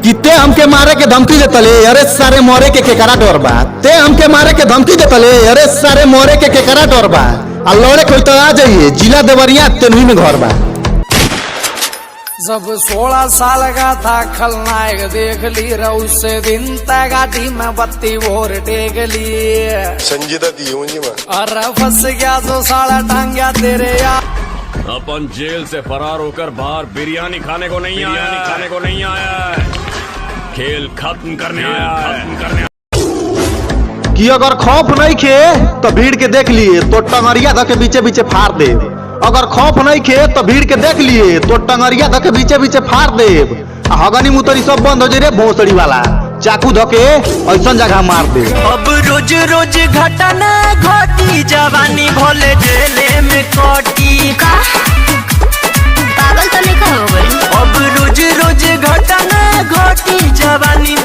कि ते हमके मारे के धमकी देतले, अरे सारे मोरे के केकरा डर बा। ते हमके मारे के धमकी देतले, अरे सारे मोरे के केकरा डर बा। आ लड़े कोई तो आ जाइए, जिला देवरिया तेनही में घर बा। जब 16 साल का था खलनायक देख ली, उसे दिन तक गाड़ी में बत्ती भोर टेक ली। संजीदा दी अरे फंस गया तो साला टांग गया तेरे यार। अपन जेल से फरार होकर बाहर बिरयानी खाने को नहीं आया है। खेल खत्म करने आया। कि अगर खौफ नहीं खे तो भीड़ के देख लिए तो टंगरिया धके के बीचे बीचे फाड़ दे। अगर खौफ नहीं खे तो भीड़ के देख लिए तो टंगरिया धके के बीचे बीचे फाड़ दे। हगनी मुतरी सब बंद हो जाए, भोसड़ी वाला चाकू धके ऐसा जगह मार दे। अब रोज रोज घटना घटी, जवानी भोले जेले में कटी। पागल तो नहीं हो गई। अब रोज रोज घटना घटी, जवानी